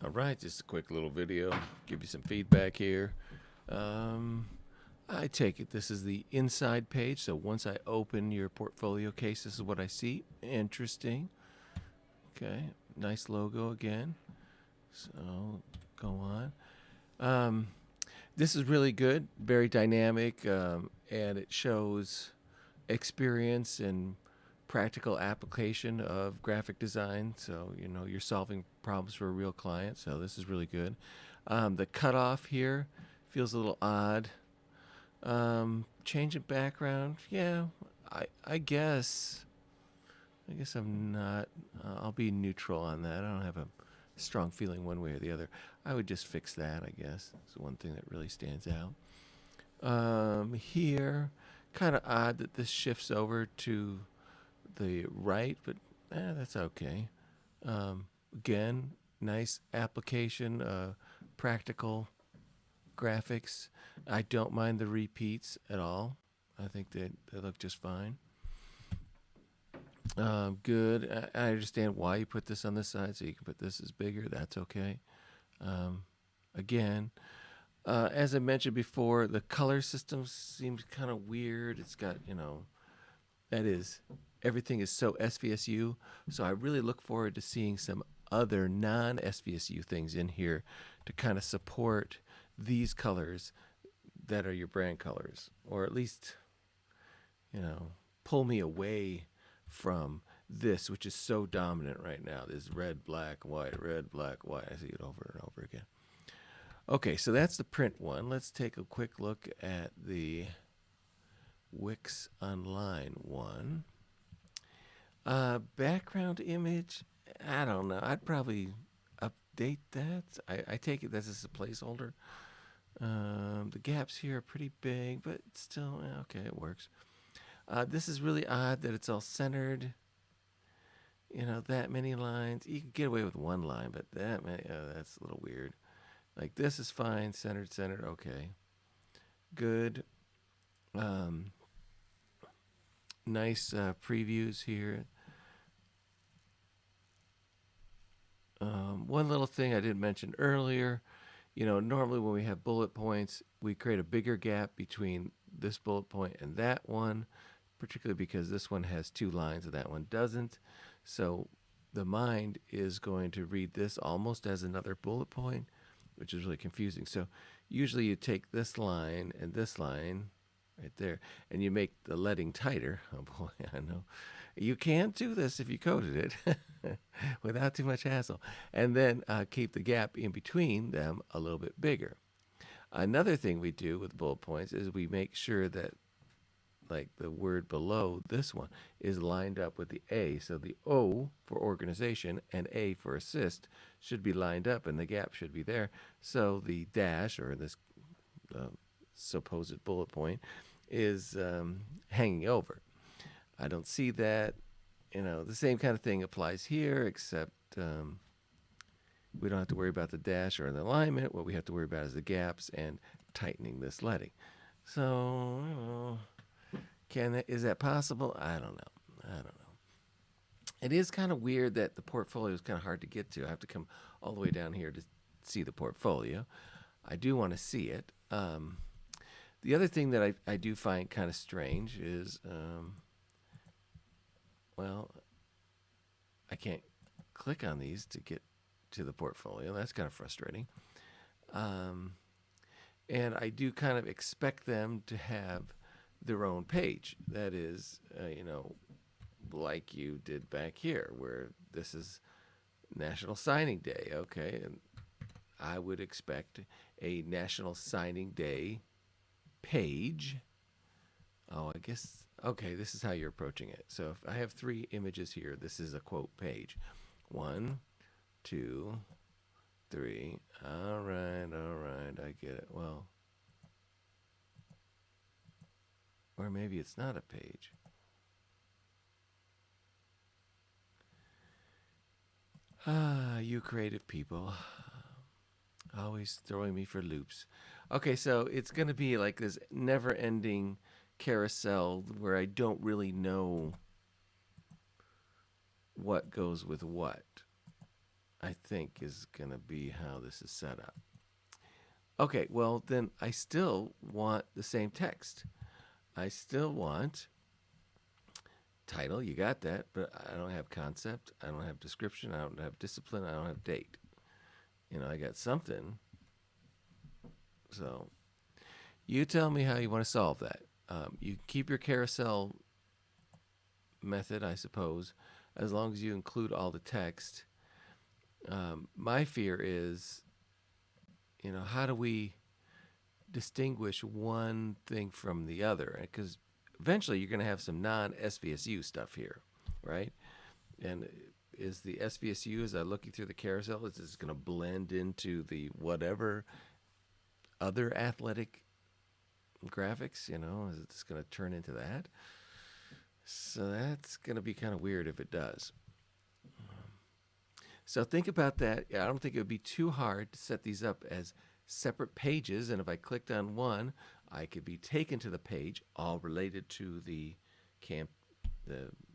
All right, just a quick little video, give you some feedback here. Um, I take it this is the inside page, so once I open your portfolio case, this is what I see. Interesting. Okay, nice logo again. So go on. Um, this is really good, very dynamic, and it shows experience and practical application of graphic design. So, you're solving problems for a real client. So, this is really good. The cutoff here feels a little odd. Change in background. Yeah, I guess. I guess I'm not. I'll be neutral on that. I don't have a strong feeling one way or the other. I would just fix that, I guess. It's the one thing that really stands out. Here, kind of odd that this shifts over to the right, but that's okay. Again, nice application, practical graphics. I don't mind the repeats at all. I think they look just fine. Good. I understand why you put this on this side, so you can put this as bigger. That's okay. Um, again, as I mentioned before, the color system seems kind of weird. It's got, that is, everything is so SVSU. So I really look forward to seeing some other non SVSU things in here to kind of support these colors that are your brand colors, or at least, you know, pull me away from this, which is so dominant right now. This red, black, white, red, black, white. I see it over and over again. Okay, so that's the print one. Let's take a quick look at the Wix Online one. Background image, I don't know. I'd probably update that. I take it that's just a placeholder. The gaps here are pretty big, but still, okay, it works. This is really odd that it's all centered. That many lines. You can get away with one line, but that many, that's a little weird. Like this is fine, centered, centered, okay. Good. Um, nice previews here. One little thing I didn't mention earlier, normally when we have bullet points, we create a bigger gap between this bullet point and that one, particularly because this one has two lines and that one doesn't. So the mind is going to read this almost as another bullet point, which is really confusing. So usually you take this line and this line right there, and you make the leading tighter. Oh boy, I know. You can't do this if you coded it without too much hassle. And then keep the gap in between them a little bit bigger. Another thing we do with bullet points is we make sure that like the word below this one is lined up with the A. So the O for organization and A for assist should be lined up and the gap should be there. So the dash or this supposed bullet point is hanging over. I don't see that. The same kind of thing applies here, except we don't have to worry about the dash or the alignment. What we have to worry about is the gaps and tightening this leading. So, is that possible? I don't know. I don't know. It is kind of weird that the portfolio is kind of hard to get to. I have to come all the way down here to see the portfolio. I do want to see it. The other thing that I do find kind of strange is, well, I can't click on these to get to the portfolio. That's kind of frustrating. Um, and I do kind of expect them to have their own page. That is, like you did back here, where this is National Signing Day. Okay, and I would expect a National Signing Day page. Oh, I guess, okay, this is how you're approaching it. So if I have three images here, this is a quote page. One, two, three. All right, I get it. Well, or maybe it's not a page. Ah, you creative people. Always throwing me for loops. Okay, so it's going to be like this never ending carousel where I don't really know what goes with what. I think is going to be how this is set up. Okay, well, then I still want the same text. I still want title, you got that, but I don't have concept, I don't have description, I don't have discipline, I don't have date. I got something. So you tell me how you want to solve that. You keep your carousel method, I suppose, as long as you include all the text. My fear is, how do we distinguish one thing from the other? Because eventually you're going to have some non-SVSU stuff here, right? And is the SVSU, as I'm looking through the carousel, is this going to blend into the whatever other athletic graphics? Is it just going to turn into that? So that's going to be kind of weird if it does. So think about that. I don't think it would be too hard to set these up as separate pages. And if I clicked on one, I could be taken to the page, all related to the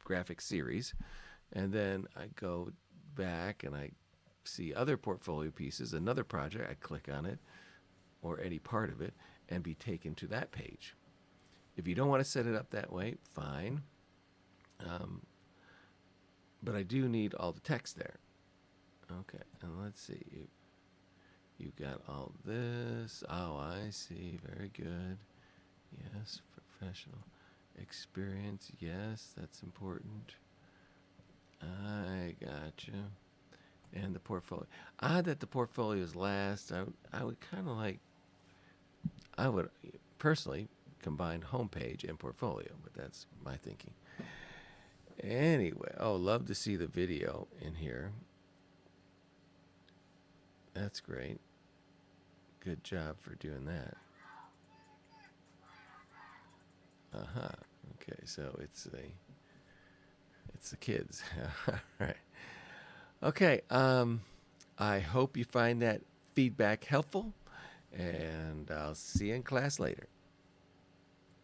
graphic series. And then I go back and I see other portfolio pieces, another project, I click on it or any part of it and be taken to that page. If you don't want to set it up that way, fine. But I do need all the text there. Okay, and let's see. You got all this. Oh, I see. Very good. Yes, professional experience. Yes, that's important. I got you. And the portfolio. Odd that the portfolio is last. I would kind of like. I would personally combine homepage and portfolio, but that's my thinking. Anyway, love to see the video in here. That's great. Good job for doing that. Uh-huh. Okay, so it's the kids. All right. Okay, I hope you find that feedback helpful, and I'll see you in class later.